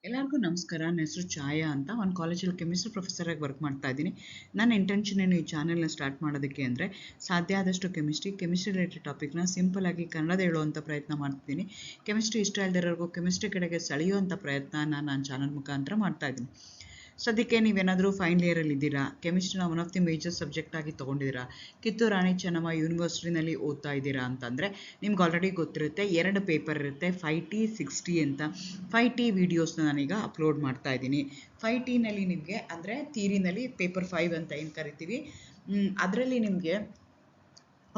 ಎಲ್ಲರಿಗೂ ನಮಸ್ಕಾರ. ನನ್ನ ಹೆಸರು ಛಾಯಾ ಅಂತ. ಒಂದು ಕಾಲೇಜಲ್ಲಿ ಕೆಮಿಸ್ಟ್ರಿ ಪ್ರೊಫೆಸರಾಗಿ ವರ್ಕ್ ಮಾಡ್ತಾ ಇದ್ದೀನಿ. ನನ್ನ ಇಂಟೆನ್ಷನ್ ಏನು ಈ ಚಾನೆಲ್ನ ಸ್ಟಾರ್ಟ್ ಮಾಡೋದಕ್ಕೆ ಅಂದರೆ ಸಾಧ್ಯ ಆದಷ್ಟು ಕೆಮಿಸ್ಟ್ರಿ ರಿಲೇಟೆಡ್ ಟಾಪಿಕ್ನ ಸಿಂಪಲಾಗಿ ಕನ್ನಡದ ಹೇಳುವಂಥ ಪ್ರಯತ್ನ ಮಾಡ್ತಿದ್ದೀನಿ. ಕೆಮಿಸ್ಟ್ರಿ ಇಷ್ಟ ಇಲ್ದಿರೋರ್ಗೂ ಕೆಮಿಸ್ಟ್ರಿ ಕಡೆಗೆ ಸೆಳೆಯುವಂಥ ಪ್ರಯತ್ನ ನಾನು ಚಾನಲ್ ಮುಖಾಂತರ ಮಾಡ್ತಾ ಇದ್ದೀನಿ. ಸದ್ಯಕ್ಕೆ ನೀವೇನಾದರೂ ಫೈನಲ್ ಇಯರಲ್ಲಿ ಇದ್ದೀರಾ, ಕೆಮಿಸ್ಟ್ರಿನ one of the major subject ಆಗಿ ತೊಗೊಂಡಿದ್ದೀರಾ, ಕಿತ್ತೂರು ರಾಣಿ ಚೆನ್ನಮ್ಮ ಯೂನಿವರ್ಸಿಟಿನಲ್ಲಿ ಓದ್ತಾ ಇದ್ದೀರಾ ಅಂತಂದರೆ ನಿಮ್ಗೆ ಆಲ್ರೆಡಿ ಗೊತ್ತಿರುತ್ತೆ 2 ಪೇಪರ್ ಇರುತ್ತೆ, 5T 6T ಅಂತ. 5T ವೀಡಿಯೋಸ್ನ ನಾನೀಗ ಅಪ್ಲೋಡ್ ಮಾಡ್ತಾ ಇದ್ದೀನಿ. 5Tನಲ್ಲಿ ನಿಮಗೆ ಅಂದರೆ ಥಿಯರಿನಲ್ಲಿ ಪೇಪರ್ 5 ಅಂತ ಏನು ಕರಿತೀವಿ, ಅದರಲ್ಲಿ ನಿಮಗೆ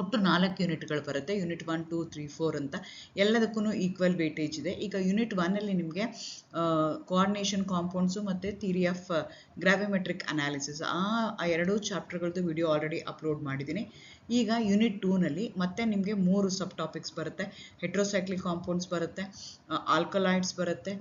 ಒಟ್ಟು 4 ಯೂನಿಟ್ಗಳು ಬರುತ್ತೆ. ಯೂನಿಟ್ 1, 2, 3, 4 ಅಂತ ಎಲ್ಲದಕ್ಕೂ ಈಕ್ವಲ್ ವೇಟೇಜ್ ಇದೆ. ಈಗ ಯೂನಿಟ್ 1ಅಲ್ಲಿ ನಿಮಗೆ ಕೋಆರ್ಡಿನೇಷನ್ ಕಾಂಪೌಂಡ್ಸು ಮತ್ತು ಥಿಯರಿ ಆಫ್ ಗ್ರಾವಿಮೆಟ್ರಿಕ್ ಅನಾಲಿಸಿಸ್ ಆ 2 ಚಾಪ್ಟರ್ಗಳದ್ದು ವಿಡಿಯೋ ಆಲ್ರೆಡಿ ಅಪ್ಲೋಡ್ ಮಾಡಿದ್ದೀನಿ. ಈಗ ಯೂನಿಟ್ 2ನಲ್ಲಿ ಮತ್ತೆ ನಿಮಗೆ 3 ಸಬ್ ಟಾಪಿಕ್ಸ್ ಬರುತ್ತೆ. ಹೆಟ್ರೋಸೈಕ್ಲಿಕ್ ಕಾಂಪೌಂಡ್ಸ್ ಬರುತ್ತೆ, ಆಲ್ಕಲಾಯ್ಡ್ಸ್ ಬರುತ್ತೆ,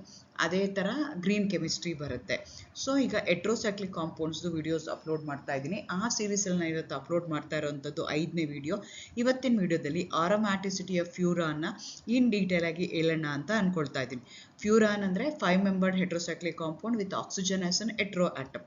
ಅದೇ ಥರ ಗ್ರೀನ್ ಕೆಮಿಸ್ಟ್ರಿ ಬರುತ್ತೆ. ಸೊ ಈಗ ಹೆಟ್ರೋಸೈಕ್ಲಿಕ್ ಕಾಂಪೌಂಡ್ಸ್ದು ವಿಡಿಯೋಸ್ ಅಪ್ಲೋಡ್ ಮಾಡ್ತಾ ಇದ್ದೀನಿ. ಆ ಸೀರೀಸಲ್ಲಿ ನಾನು ಇವತ್ತು ಅಪ್ಲೋಡ್ ಮಾಡ್ತಾ ಇರೋವಂಥದ್ದು 5ನೇ ವಿಡಿಯೋ. ಇವತ್ತಿನ ವಿಡಿಯೋದಲ್ಲಿ ಆರೋಮ್ಯಾಟಿಸಿಟಿ ಆಫ್ ಫ್ಯೂರಾನ್ನ ಇನ್ ಡೀಟೇಲ್ ಆಗಿ ಹೇಳೋಣ ಅಂತ ಅಂದ್ಕೊಳ್ತಾ ಇದ್ದೀನಿ. ಫ್ಯೂರಾನ್ ಅಂದರೆ 5 membered heterocyclic compound with oxygen as an hetero atom.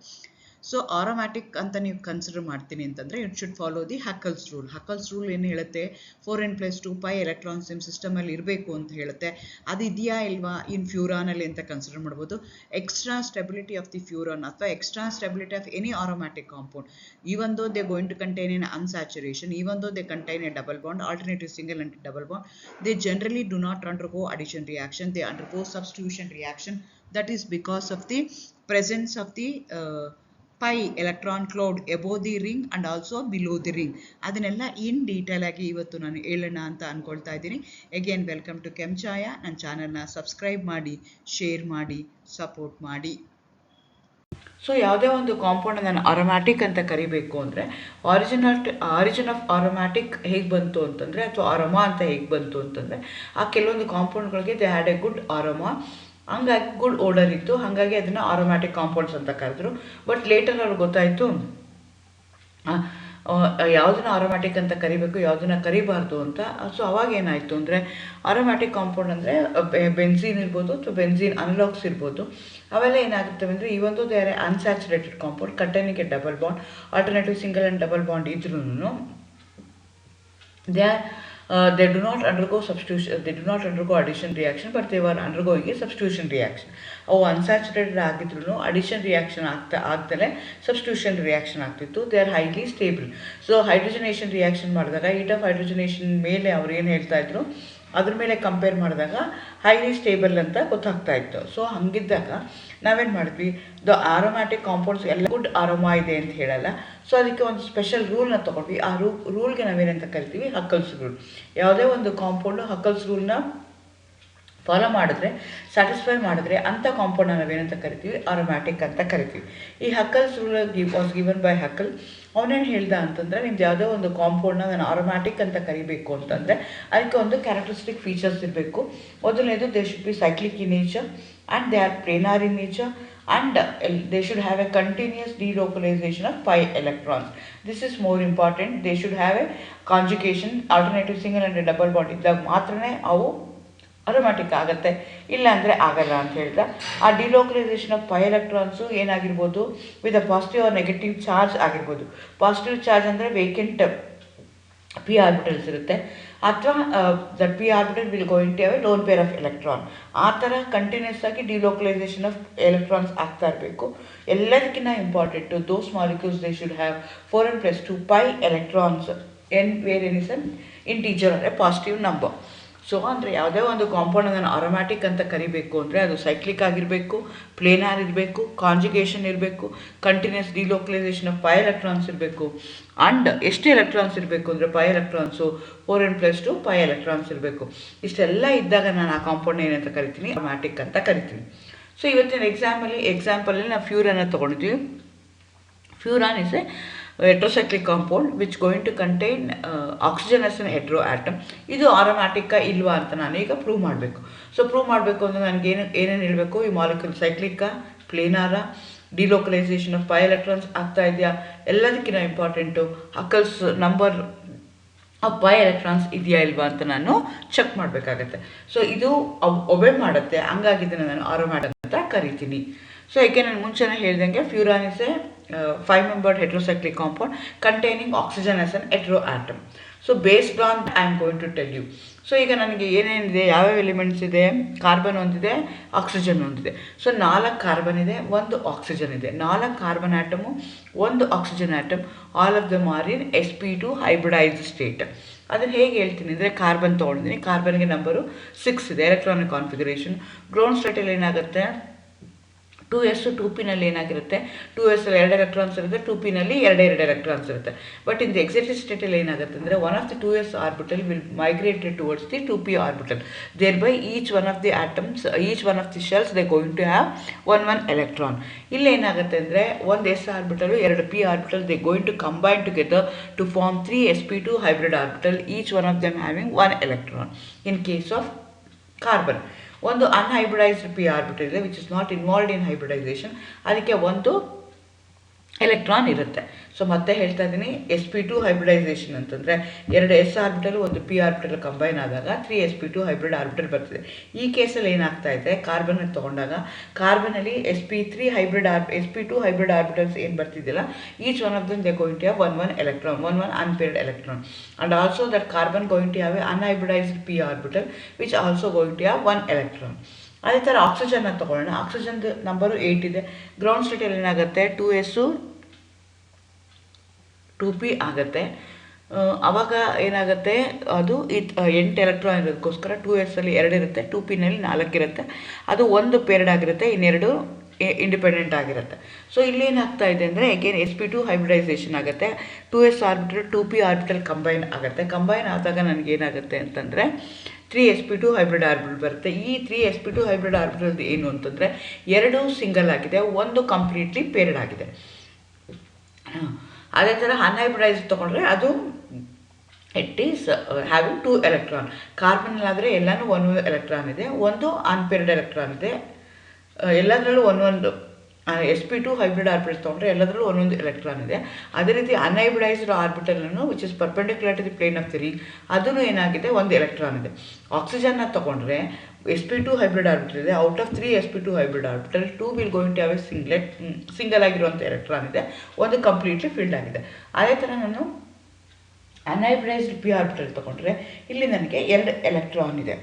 So aromatic ಅಂತ ನೀವು ಕನ್ಸಿಡರ್ ಮಾಡ್ತೀನಿ ಅಂತಂದರೆ it should follow the Huckel's rule. Huckel's rule ಏನು ಹೇಳುತ್ತೆ, 4n+2 pi ಎಲೆಕ್ಟ್ರಾನ್ಸ್ ನಿಮ್ಮ ಸಿಸ್ಟಮಲ್ಲಿ ಇರಬೇಕು ಅಂತ ಹೇಳುತ್ತೆ. ಅದು ಇದೆಯಾ ಇಲ್ವಾ ಇನ್ ಫ್ಯೂರಾನಲ್ಲಿ ಅಂತ ಕನ್ಸಿಡರ್ ಮಾಡ್ಬೋದು. ಎಕ್ಸ್ಟ್ರಾ ಸ್ಟೆಬಿಲಿಟಿ ಆಫ್ ದಿ ಫ್ಯೂರಾನ್ ಅಥವಾ extra stability of any aromatic compound, even though they're going to contain an unsaturation, even though they contain a double bond, alternative single and double bond, they generally do not undergo addition reaction, they undergo substitution reaction. That is because of the presence of the pi electron cloud above the ring and also below the ring. ಅದನ್ನೆಲ್ಲ in detail ಆಗಿ ಇವತ್ತು ನಾನು ಹೇಳೋಣ ಅಂತ ಅಂದ್ಕೊಳ್ತಾ ಇದ್ದೀನಿ. Again welcome to Kenchaya. ನನ್ನ ಚಾನಲ್ನ ಸಬ್ಸ್ಕ್ರೈಬ್ ಮಾಡಿ, ಶೇರ್ ಮಾಡಿ, ಸಪೋರ್ಟ್ ಮಾಡಿ. ಸೊ ಯಾವುದೇ ಒಂದು ಕಾಂಪೌಂಡ್ ನಾನು ಆರೋಮ್ಯಾಟಿಕ್ ಅಂತ ಕರಿಬೇಕು ಅಂದರೆ ಆರಿಜಿನ್ ಆಫ್ ಆರೋಮ್ಯಾಟಿಕ್ ಹೇಗೆ ಬಂತು ಅಂತಂದರೆ, ಅಥವಾ ಅರೋಮಾ ಅಂತ ಹೇಗೆ ಬಂತು ಅಂತಂದರೆ, ಆ ಕೆಲವೊಂದು ಕಾಂಪೌಂಡ್ಗಳಿಗೆ they had a good aroma, ಹಂಗಾಗಿ ಗುಡ್ ಓಡರ್ ಇತ್ತು, ಹಾಗಾಗಿ ಅದನ್ನು ಆರೋಮ್ಯಾಟಿಕ್ ಕಾಂಪೌಂಡ್ಸ್ ಅಂತ ಕರೆದ್ರು. ಬಟ್ ಲೇಟರ್ ಅವ್ರಿಗೆ ಗೊತ್ತಾಯಿತು ಯಾವುದನ್ನ ಆರೋಮ್ಯಾಟಿಕ್ ಅಂತ ಕರಿಬೇಕು, ಯಾವುದನ್ನ ಕರಿಬಾರ್ದು ಅಂತ. ಸೊ ಅವಾಗ ಏನಾಯಿತು ಅಂದರೆ, ಆರೋಮ್ಯಾಟಿಕ್ ಕಾಂಪೌಂಡ್ ಅಂದರೆ ಬೆನ್ಝೀನ್ ಇರ್ಬೋದು ಅಥವಾ ಬೆನ್ಝೀನ್ ಅನಲಾಗ್ಸ್ ಇರ್ಬೋದು, ಅವೆಲ್ಲ ಏನಾಗುತ್ತವೆ ಅಂದರೆ ಇವೊಂದು they are unsaturated compound containing a double bond, alternative single and double bond ಇದ್ರೂ they do not undergo substitution, they do not undergo addition reaction, but they were undergoing a substitution reaction. ಅವು unsaturated ಆಗಿದ್ರು addition reaction ಆಗ್ತಲೇ substitution reaction ಆಗ್ತಿತ್ತು. They are highly stable. So hydrogenation reaction ಮಾಡಿದಾಗ heat of hydrogenation ಮೇಲೆ ಅವ್ರು ಏನು ಹೇಳ್ತಾ ಇದ್ರು, ಅದ್ರ ಮೇಲೆ ಕಂಪೇರ್ ಮಾಡಿದಾಗ ಹೈಲಿ ಸ್ಟೇಬಲ್ ಅಂತ ಗೊತ್ತಾಗ್ತಾ ಇತ್ತು. ಸೊ ಹಂಗಿದ್ದಾಗ ನಾವೇನು ಮಾಡಿದ್ವಿ, ದ ಆರೋಮ್ಯಾಟಿಕ್ ಕಾಂಪೌಂಡ್ಸ್ ಎಲ್ಲ ಗುಡ್ ಅರೋಮಾ ಇದೆ ಅಂತ ಹೇಳಲ್ಲ. ಸೊ ಅದಕ್ಕೆ ಒಂದು ಸ್ಪೆಷಲ್ ರೂಲ್ನ ತೊಗೊಂಡ್ವಿ. ಆ ರೂಲ್ಗೆ ನಾವೇನಂತ ಕರಿತೀವಿ, ಹಕಲ್ಸ್ ರೂಲ್. ಯಾವುದೇ ಒಂದು ಕಾಂಪೌಂಡು ಹಕಲ್ಸ್ ರೂಲ್ನ ಫಾಲೋ ಮಾಡಿದ್ರೆ, ಸ್ಯಾಟಿಸ್ಫೈ ಮಾಡಿದ್ರೆ ಅಂಥ ಕಾಂಪೌಂಡ್ನ ನಾವೇನಂತ ಕರಿತೀವಿ, ಆರೋಮ್ಯಾಟಿಕ್ ಅಂತ ಕರಿತೀವಿ. ಈ ಹಕಲ್ಸ್ ರೂಲ್ ವಾಸ್ ಗಿವನ್ ಬೈ ಹಕಲ್. ಅವನೇನು ಹೇಳ್ದ ಅಂತಂದರೆ, ನಿಮ್ದು ಯಾವುದೋ ಒಂದು ಕಾಂಪೌಂಡ್ನ ನಾನು ಆರೋಮ್ಯಾಟಿಕ್ ಅಂತ ಕರಿಬೇಕು ಅಂತಂದರೆ ಅದಕ್ಕೆ ಒಂದು ಕ್ಯಾರೆಕ್ಟರಿಸ್ಟಿಕ್ ಫೀಚರ್ಸ್ ಇರಬೇಕು. ಮೊದಲನೇದು, they should be cyclic in nature and they are planar in nature and they should have a continuous delocalization of pi electrons. This is more important. They should have a conjugation, alternative single and a double bond ಇದ್ದಾಗ ಮಾತ್ರನೇ ಅವು aromatic ಆಗುತ್ತೆ, ಇಲ್ಲ ಅಂದರೆ ಆಗಲ್ಲ ಅಂತ ಹೇಳಿದ. ಆ ಡಿಲೋಕಲೈಸೇಷನ್ ಆಫ್ ಪೈ ಎಲೆಕ್ಟ್ರಾನ್ಸು ಏನಾಗಿರ್ಬೋದು, with a positive or negative charge ಆಗಿರ್ಬೋದು. ಪಾಸಿಟಿವ್ ಚಾರ್ಜ್ ಅಂದರೆ ವೇಕೆಂಟ್ ಪಿ ಆರ್ಬಿಟಲ್ಸ್ ಇರುತ್ತೆ, ಅಥವಾ that p orbital will going to have a lone pair of electron. ಆ ಥರ ಕಂಟಿನ್ಯೂಸ್ ಆಗಿ ಡಿಲೋಕಲೈಸೇಷನ್ ಆಫ್ ಎಲೆಕ್ಟ್ರಾನ್ಸ್ ಆಗ್ತಾ ಇರಬೇಕು. ಎಲ್ಲದಕ್ಕಿಂತ important, those molecules they should have 4n+2 pi electrons n where n is an integer ಅಂದರೆ positive number. So ಅಂದರೆ ಯಾವುದೇ ಒಂದು ಕಾಂಪೌಂಡ್ ನಾನು ಆರೋಮ್ಯಾಟಿಕ್ ಅಂತ ಕರಿಬೇಕು ಅಂದರೆ ಅದು ಸೈಕ್ಲಿಕ್ ಆಗಿರಬೇಕು, ಪ್ಲೇನಾರ್ ಇರಬೇಕು, ಕಾಂಜುಗೇಷನ್ ಇರಬೇಕು, continuous delocalisation of pi electrons ಇರಬೇಕು. ಆ್ಯಂಡ್ ಎಷ್ಟು ಎಲೆಕ್ಟ್ರಾನ್ಸ್ ಇರಬೇಕು ಅಂದರೆ pi electrons 4n+2 pi electrons ಇರಬೇಕು. ಇಷ್ಟೆಲ್ಲ ಇದ್ದಾಗ ನಾನು ಆ ಕಾಂಪೌಂಡ್ ಏನಂತ ಕರಿತೀನಿ, ಆರೋಮ್ಯಾಟಿಕ್ ಅಂತ ಕರಿತೀನಿ. ಸೊ ಇವತ್ತಿನ ಎಕ್ಸಾಂಪಲಲ್ಲಿ ನಾವು ಫ್ಯೂರನ್ನ ತೊಗೊಂಡಿದ್ದೀವಿ. Furan is a heterocyclic compound which going to contain oxygen as an hetero atom. ಇದು ಆರೋಮ್ಯಾಟಿಕ್ಕಾ ಇಲ್ವಾ ಅಂತ ನಾನು ಈಗ ಪ್ರೂವ್ ಮಾಡಬೇಕು. ಸೊ ಪ್ರೂವ್ ಮಾಡಬೇಕು ಅಂದರೆ ನನಗೆ ಏನೇನು ಹೇಳಬೇಕು, ಈ ಮಾಲಿಕ್ಯೂಲ್ ಸೈಕ್ಲಿಕ್ಕಾ, ಪ್ಲೇನಾರ, ಡಿಲೋಕಲೈಸೇಷನ್ ಆಫ್ ಪೈ ಎಲೆಕ್ಟ್ರಾನ್ಸ್ ಆಗ್ತಾ ಇದೆಯಾ, ಎಲ್ಲದಕ್ಕಿಂತ important Huckel's number of pi electrons ಇದೆಯಾ ಇಲ್ವಾ ಅಂತ ನಾನು ಚೆಕ್ ಮಾಡಬೇಕಾಗತ್ತೆ. ಸೊ ಇದು ಒಬೆ ಮಾಡುತ್ತೆ, ಹಂಗಾಗಿ ಇದನ್ನು ನಾನು ಆರೋಮ್ಯಾಟಿಕ್ ಅಂತ ಅಂತ ಕರಿತೀನಿ. ಸೊ ಏಕೆ ನಾನು ಮುಂಚೆನೇ ಹೇಳ್ದಂಗೆ furan is a 5-membered heterocyclic compound containing oxygen as an hetero atom. So based on I am going to tell you. So ಈಗ ನನಗೆ ಏನೇನಿದೆ, ಯಾವ್ಯಾವ ಎಲಿಮೆಂಟ್ಸ್ ಇದೆ, ಕಾರ್ಬನ್ ಒಂದಿದೆ, ಆಕ್ಸಿಜನ್ ಒಂದಿದೆ. ಸೊ 4 ಕಾರ್ಬನ್ ಇದೆ, 1 ಆಕ್ಸಿಜನ್ ಇದೆ, 4 carbon atom, 1 oxygen atom, all of them are in sp2 hybridised state. ಅದನ್ನು ಹೇಗೆ ಹೇಳ್ತೀನಿ ಅಂದರೆ, ಕಾರ್ಬನ್ ತೊಗೊಂಡಿದ್ದೀನಿ, ಕಾರ್ಬನ್ಗೆ ನಂಬರು 6 ಇದೆ, ಎಲೆಕ್ಟ್ರಾನಿಕ್ ಕಾನ್ಫಿಗರೇಷನ್. ಗ್ರೌಂಡ್ ಸ್ಟೇಟಲ್ಲಿ ಏನಾಗುತ್ತೆ, 2s 2p-ನಲ್ಲಿ ಏನಾಗಿರುತ್ತೆ, 2s 2 ಎಲೆಕ್ಟ್ರಾನ್ಸ್ ಇರುತ್ತೆ, 2p-ನಲ್ಲಿ 2 ಎಲೆಕ್ಟ್ರಾನ್ಸ್ ಇರುತ್ತೆ. ಬಟ್ ಇನ್ ದಿ ಎಕ್ಸಿಟೆಡ್ ಸ್ಟೇಟಲ್ಲಿ ಏನಾಗುತ್ತೆ ಅಂದರೆ, one of the 2s orbital will migrated towards the 2p orbital. Thereby each one of the atoms, each one of the shells they going to have 1 electron. ಇಲ್ಲಿ ಏನಾಗುತ್ತೆ ಅಂದರೆ, ಒಂದು s orbital, 2 p orbital, they going to combine together to form 3 sp2 hybrid orbital, each one of them having 1 electron. In case of carbon ಒಂದು unhybridised P orbital ಇದೆ, which is not involved in hybridisation, ಅದಕ್ಕೆ 1 electron ಇರುತ್ತೆ. So ಮತ್ತೆ ಹೇಳ್ತಾ ಇದ್ದೀನಿ, sp2 hybridisation ಅಂತಂದರೆ 2 s orbital 1 p orbital combine ಆದಾಗ 3 sp2 hybrid orbital ಬರ್ತದೆ. ಈ ಕೇಸಲ್ಲಿ ಏನಾಗ್ತಾ ಇದೆ, ಕಾರ್ಬನ್ ತೊಗೊಂಡಾಗ ಕಾರ್ಬನಲ್ಲಿ sp2 ಹೈಬ್ರಿಡ್ ಆರ್ಬಿಟಲ್ಸ್ ಏನು ಬರ್ತಿದ್ದಿಲ್ಲ, each one of them they going to have 1 electron, 1 unpaired electron. And also that carbon going to have a unhybridised p orbital which also going to have 1 electron. ಅದೇ ಥರ ಆಕ್ಸಿಜನ್ನ ತೊಗೊಳ್ಳೋಣ. ಆಕ್ಸಿಜನ್ದು number 8 ಇದೆ. Ground ಸ್ಟೇಟಲ್ಲಿ ಏನಾಗುತ್ತೆ, 2s 2p ಆಗುತ್ತೆ. ಆವಾಗ ಏನಾಗುತ್ತೆ, ಅದು 8 electron ಇರೋದಕ್ಕೋಸ್ಕರ 2s ಅಲ್ಲಿ 2 ಇರುತ್ತೆ, 2p-ನಲ್ಲಿ 4 ಇರುತ್ತೆ. ಅದು 1 ಪೇರ್ಡ್ ಆಗಿರುತ್ತೆ, ಇನ್ನೆರಡು ಇಂಡಿಪೆಂಡೆಂಟ್ ಆಗಿರುತ್ತೆ. ಸೊ ಇಲ್ಲೇನಾಗ್ತಾ ಇದೆ ಅಂದರೆ, ಅಗೇನ್ sp2 ಹೈಬ್ರಿಡೈಸೇಷನ್ ಆಗುತ್ತೆ, 2s orbital 2p orbital combine ಆಗುತ್ತೆ. ಕಂಬೈನ್ ಆದಾಗ ನನಗೇನಾಗುತ್ತೆ ಅಂತಂದರೆ 3 sp2 ಹೈಬ್ರಿಡ್ ಆರ್ಬಿಟಲ್ ಬರುತ್ತೆ. ಈ 3 sp2 ಹೈಬ್ರಿಡ್ ಆರ್ಬಿಟಲ್ ಏನು ಅಂತಂದರೆ, 2 ಸಿಂಗಲ್ ಆಗಿದೆ, 1 ಕಂಪ್ಲೀಟ್ಲಿ ಪೇರ್ಡ್ ಆಗಿದೆ. ಅದೇ ಥರ ಅನ್ಹೈಬ್ರಿಡೈಸ್ಡ್ ತೊಗೊಂಡ್ರೆ ಅದು ಇಟ್ ಈಸ್ ಹ್ಯಾವಿಂಗ್ 2 ಎಲೆಕ್ಟ್ರಾನ್. ಕಾರ್ಬನ್ನಲ್ಲಾದರೆ ಎಲ್ಲನೂ 1 ಎಲೆಕ್ಟ್ರಾನ್ ಇದೆ, 1 ಅನ್ಪೇರ್ಡ್ ಎಲೆಕ್ಟ್ರಾನ್ ಇದೆ, ಎಲ್ಲದರಲ್ಲೂ 1 sp2 ಹೈಬ್ರಿಡ್ ಆರ್ಬಿಟಲ್ ತೊಗೊಂಡ್ರೆ ಎಲ್ಲದರಲ್ಲೂ 1 ಎಲೆಕ್ಟ್ರಾನ್ ಇದೆ. ಅದೇ ರೀತಿ ಅನ್ಹೈಬ್ರಿಡೈಸ್ಡ್ ಆರ್ಬಿಟಲನ್ನು which is perpendicular to the plane of the ring, ಅದೂ ಏನಾಗಿದೆ, 1 ಎಲೆಕ್ಟ್ರಾನ್ ಇದೆ. ಆಕ್ಸಿಜನ್ನ ತೊಗೊಂಡ್ರೆ sp2 ಹೈಬ್ರಿಡ್ ಆರ್ಬಿಟಲ್ ಇದೆ. Out of 3 sp2 hybrid orbital 2 will going to have a single ಆಗಿರುವಂಥ ಎಲೆಕ್ಟ್ರಾನ್ ಇದೆ, 1 ಕಂಪ್ಲೀಟ್ಲಿ ಫಿಲ್ಡ್ ಆಗಿದೆ. ಅದೇ ಥರ ನಾನು ಅನ್ಹೈಬ್ರಿಡೈಸ್ಡ್ p ಆರ್ಬಿಟಲ್ ತೊಗೊಂಡ್ರೆ ಇಲ್ಲಿ ನನಗೆ 2 ಎಲೆಕ್ಟ್ರಾನ್ ಇದೆ.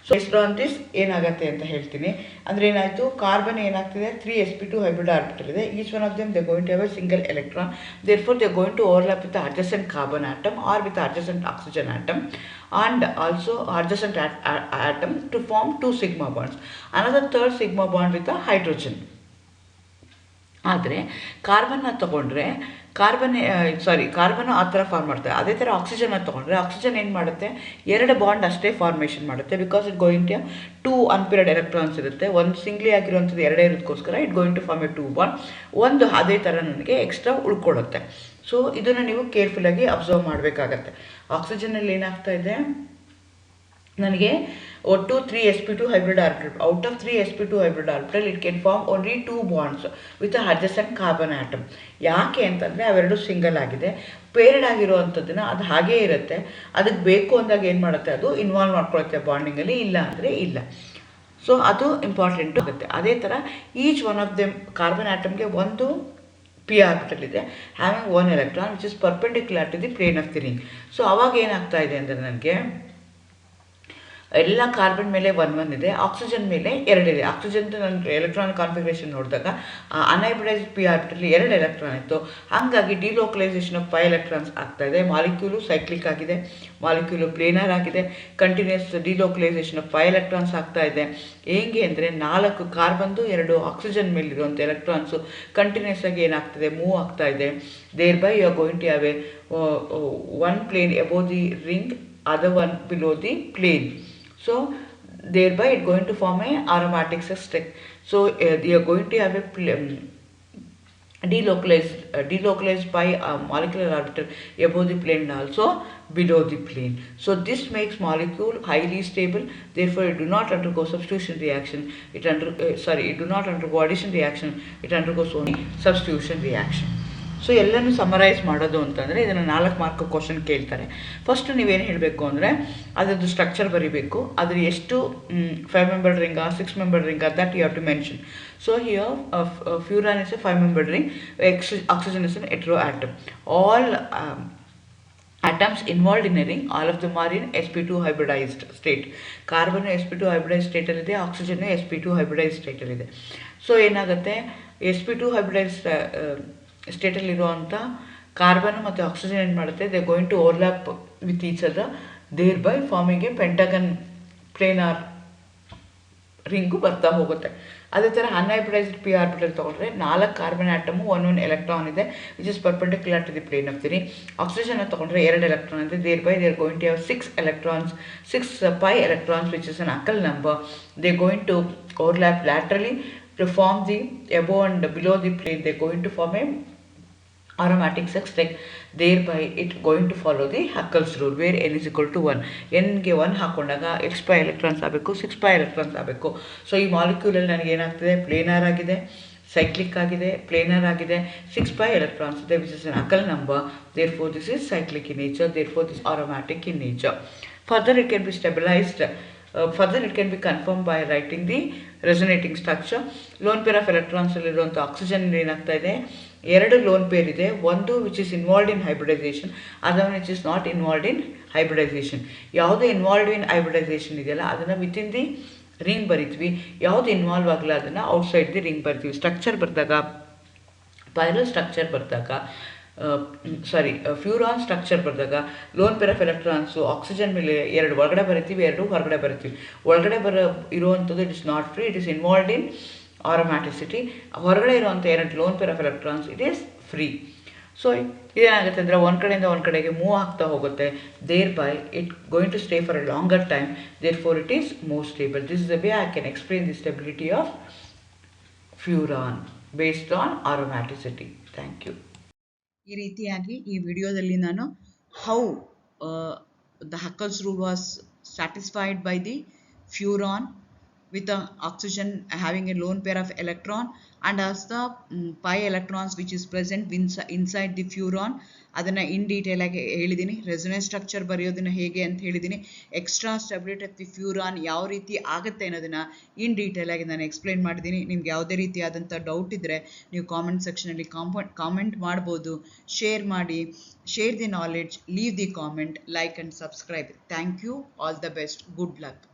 ಸೊ ಬೇಸ್ಡ್ ಆನ್ ದಿಸ್ ಏನಾಗುತ್ತೆ ಅಂತ ಹೇಳ್ತೀನಿ. ಅಂದರೆ ಏನಾಯಿತು, ಕಾರ್ಬನ್ ಏನಾಗ್ತಿದೆ, 3 sp2 ಹೈಬ್ರಿಡ್ ಆರ್ಬಿಟಲ್ ಇದೆ, each one of them they going to have a single electron, therefore they going to overlap with adjacent carbon atom or with adjacent oxygen atom and also adjacent atom to form 2 sigma bonds, another 3rd sigma bond with a hydrogen. ಆದರೆ ಕಾರ್ಬನ್ನ ತೊಗೊಂಡ್ರೆ carbon ಆ ಥರ form ಮಾಡ್ತಾರೆ. ಅದೇ ಥರ ಆಕ್ಸಿಜನ್ನ ತೊಗೊಂಡ್ರೆ oxygen ಏನು ಮಾಡುತ್ತೆ, 2 ಬಾಂಡ್ ಅಷ್ಟೇ ಫಾರ್ಮೇಷನ್ ಮಾಡುತ್ತೆ. Because it going to 2 unpaired electrons ಇರುತ್ತೆ, 1 ಸಿಂಗ್ಲಿ ಆಗಿರುವಂಥದ್ದು 2 ಇರೋದಕ್ಕೋಸ್ಕರ it going to form a 2 bond, 1 ಅದೇ ಥರ ನನಗೆ ಎಕ್ಸ್ಟ್ರಾ ಉಳ್ಕೊಳ್ಳುತ್ತೆ. ಸೊ ಇದನ್ನು ನೀವು ಕೇರ್ಫುಲ್ಲಾಗಿ ಅಬ್ಸರ್ವ್ ಮಾಡಬೇಕಾಗತ್ತೆ. ಆಕ್ಸಿಜನಲ್ಲಿ ಏನಾಗ್ತಾ ಇದೆ, ನನಗೆ ಒಟ್ಟು 3 sp2 hybrid orbital. Out of 3 sp2 hybrid orbital it can form only 2 bonds with adjacent carbon atom. ಯಾಕೆ ಅಂತಂದರೆ ಅವೆರಡು ಸಿಂಗಲ್ ಆಗಿದೆ, ಪೇರ್ಡ್ ಆಗಿರುವಂಥದ್ದನ್ನು ಅದು ಹಾಗೇ ಇರುತ್ತೆ. ಅದಕ್ಕೆ ಬೇಕು ಅಂದಾಗ ಏನು ಮಾಡುತ್ತೆ, ಅದು ಇನ್ವಾಲ್ವ್ ಮಾಡ್ಕೊಳುತ್ತೆ ಬಾಂಡಿಂಗಲ್ಲಿ, ಇಲ್ಲ ಅಂದರೆ ಇಲ್ಲ. ಸೊ ಅದು ಇಂಪಾರ್ಟೆಂಟು ಆಗುತ್ತೆ. ಅದೇ ಥರ each one of them carbon ಆಟಮ್ಗೆ 1 p ಆರ್ಬಿಟಲ್ ಇದೆ, having 1 electron which is perpendicular to the plane of the ring. So ಅವಾಗ ಏನಾಗ್ತಾ ಇದೆ ಅಂದರೆ, ನನಗೆ ಎಲ್ಲ ಕಾರ್ಬನ್ ಮೇಲೆ 1 ಇದೆ, ಆಕ್ಸಿಜನ್ ಮೇಲೆ 2 ಇದೆ. ಆಕ್ಸಿಜನ್ದು ನನ್ನ ಎಲೆಕ್ಟ್ರಾನಿಕ್ ಕಾನ್ಫಿಗರೇಷನ್ ನೋಡಿದಾಗ ಅನ್ಹೈಬ್ರಿಡೈಸ್ಡ್ p ಆರ್ಬಿಟಲ್ಲಿ 2 ಎಲೆಕ್ಟ್ರಾನ್ ಇತ್ತು, ಹಾಗಾಗಿ ಡಿಲೋಕಲೈಸೇಷನ್ ಆಫ್ 5 ಎಲೆಕ್ಟ್ರಾನ್ಸ್ ಆಗ್ತಾ ಇದೆ. ಮಾಲಿಕ್ಯೂಲು ಸೈಕ್ಲಿಕ್ ಆಗಿದೆ, ಮಾಲಿಕ್ಯೂಲು ಪ್ಲೇನರ್ ಆಗಿದೆ, ಕಂಟಿನ್ಯೂಸ್ ಡಿಲೋಕಲೈಸೇಷನ್ ಆಫ್ 5 ಎಲೆಕ್ಟ್ರಾನ್ಸ್ ಆಗ್ತಾ ಇದೆ. ಹೇಗೆ ಅಂದರೆ 4 ಕಾರ್ಬನ್ದು 2 ಆಕ್ಸಿಜನ್ ಮೇಲಿರುವಂಥ ಎಲೆಕ್ಟ್ರಾನ್ಸು ಕಂಟಿನ್ಯೂಸ್ ಆಗಿ ಏನಾಗ್ತದೆ, ಮೂವ್ ಆಗ್ತಾ ಇದೆ. Thereby you are going to have a 1 plane above the ring, other one below the plane. So thereby it going to form a aromatic sextet. So you are going to have a delocalized by a molecular orbital above the plane and also below the plane. So this makes molecule highly stable. Therefore it do not undergo substitution reaction. It do not undergo addition reaction. It undergoes only substitution reaction. So ಎಲ್ಲನೂ summarise ಮಾಡೋದು ಅಂತಂದರೆ ಇದನ್ನು 4 mark question ಕೇಳ್ತಾರೆ. First ನೀವೇನು ಹೇಳಬೇಕು ಅಂದರೆ ಅದರದ್ದು structure ಬರೀಬೇಕು, ಅದ್ರ ಎಷ್ಟು 5 ಮೆಂಬರ್ಡ್ ರಿಂಗ 6 ಮೆಂಬರ್ಡ್ ರಿಂಗ that you have to mention. So here furan is a 5 membered ring, oxygen is an heteroatom. All atoms involved in a ring, all of them are in sp2 hybridized state. Carbon sp2 hybridized ಸ್ಟೇಟಲ್ಲಿದೆ, oxygen sp2 hybridized ಸ್ಟೇಟಲ್ಲಿದೆ. So ಏನಾಗುತ್ತೆ, sp2 hybridized ಸ್ಟೇಟಲ್ಲಿರುವಂಥ carbon ಮತ್ತು oxygen ಏನು ಮಾಡುತ್ತೆ, they going to overlap with each other, thereby forming a pentagon planar ring ಬರ್ತಾ ಹೋಗುತ್ತೆ. ಅದೇ ಥರ ಅನ್ಹೈಬ್ರಿಡೈಸ್ಡ್ p ಆರ್ಬಿಟಲ್ ತೊಗೊಂಡ್ರೆ 4 ಕಾರ್ಬನ್ ಆಟಮು 1 ಎಲೆಕ್ಟ್ರಾನ್ ಇದೆ which is perpendicular to the plane of the ring. Oxygen ತೊಗೊಂಡ್ರೆ 2 electron ಇದೆ, thereby they are going to have 6 electrons, 6 pi electrons which is an Huckel number. They are going to overlap laterally to form the above and below the plane. They are going to form a aromatic sextile, thereby it going to follow the Huckel's rule where n is equal to 1. n ಗೆ 1 ಹಾಕೊಂಡಾಗ x pi electrons ಆಗಬೇಕು, 6 pi electrons ಆಗಬೇಕು. So ಈ ಮಾಲಿಕ್ಯೂಲಲ್ಲಿ ನನಗೆ ಏನಾಗ್ತದೆ, planar ಆಗಿದೆ, cyclic ಆಗಿದೆ, planar ಆಗಿದೆ, 6 pi electrons ಇದೆ which is an Huckel number. Therefore this is cyclic in nature, therefore this is aromatic in nature. Further it can be stabilized, further it can be confirmed by writing the resonating structure. Lone pair of electrons ಅಲ್ಲಿರುವಂಥ oxygen ಏನಾಗ್ತಾ ಇದೆ, 2 lone pair ಇದೆ, ಒಂದು which is involved in hybridisation, ಅದನ್ನು which is not involved in hybridisation. ಯಾವುದು involved in hybridisation ಇದೆಯಲ್ಲ ಅದನ್ನು within the ring ಬರಿತೀವಿ, ಯಾವುದು ಇನ್ವಾಲ್ವ್ ಆಗಲ್ಲ ಅದನ್ನು ಔಟ್ಸೈಡ್ ದಿ ರಿಂಗ್ ಬರ್ತೀವಿ. ಸ್ಟ್ರಕ್ಚರ್ ಬರೆದಾಗ, ಪೈರಲ್ ಸ್ಟ್ರಕ್ಚರ್ ಬರೆದಾಗ, ಫ್ಯೂರಾನ್ ಸ್ಟ್ರಕ್ಚರ್ ಬರೆದಾಗ lone pair of electrons oxygen ಮೇಲೆ 2 ಒಳಗಡೆ ಬರಿತೀವಿ, 2 ಹೊರಗಡೆ ಬರಿತೀವಿ. ಒಳಗಡೆ ಇರುವಂಥದ್ದು it is not free, it is involved in aromaticity. ಹೊರಗಡೆ ಇರುವಂಥ 2 lone pair of electrons it is free. So ಇದೇನಾಗುತ್ತೆ ಅಂದರೆ ಒಂದು ಕಡೆಯಿಂದ ಒಂದು ಕಡೆಗೆ ಮೂವ್ ಆಗ್ತಾ ಹೋಗುತ್ತೆ, thereby it going to stay for a longer time, there four it is more stable. This is the way I can explain the stability of furan based on aromaticity. Thank you. ಈ ರೀತಿಯಾಗಿ ಈ ವಿಡಿಯೋದಲ್ಲಿ ನಾನು how the Huckel's rule was satisfied by the furan with the oxygen having a lone pair of electron and as the pi electrons which is present inside the furan ಅದನ್ನು in detail ಆಗಿ ಹೇಳಿದ್ದೀನಿ. Resonance structure ಬರೆಯೋದನ್ನು ಹೇಗೆ ಅಂತ ಹೇಳಿದ್ದೀನಿ. Extra stability of the ಫ್ಯೂರಾನ್ ಯಾವ ರೀತಿ ಆಗುತ್ತೆ ಅನ್ನೋದನ್ನು ಇನ್ ಡೀಟೇಲ್ ಆಗಿ ನಾನು ಎಕ್ಸ್ಪ್ಲೈನ್ ಮಾಡಿದ್ದೀನಿ. ನಿಮ್ಗೆ ಯಾವುದೇ ರೀತಿಯಾದಂಥ ಡೌಟ್ ಇದ್ದರೆ ನೀವು ಕಾಮೆಂಟ್ ಸೆಕ್ಷನಲ್ಲಿ ಕಾಮೆಂಟ್ ಮಾಡ್ಬೋದು. ಶೇರ್ ಮಾಡಿ, share the knowledge, leave the comment, like and subscribe. Thank you, all the best, good luck.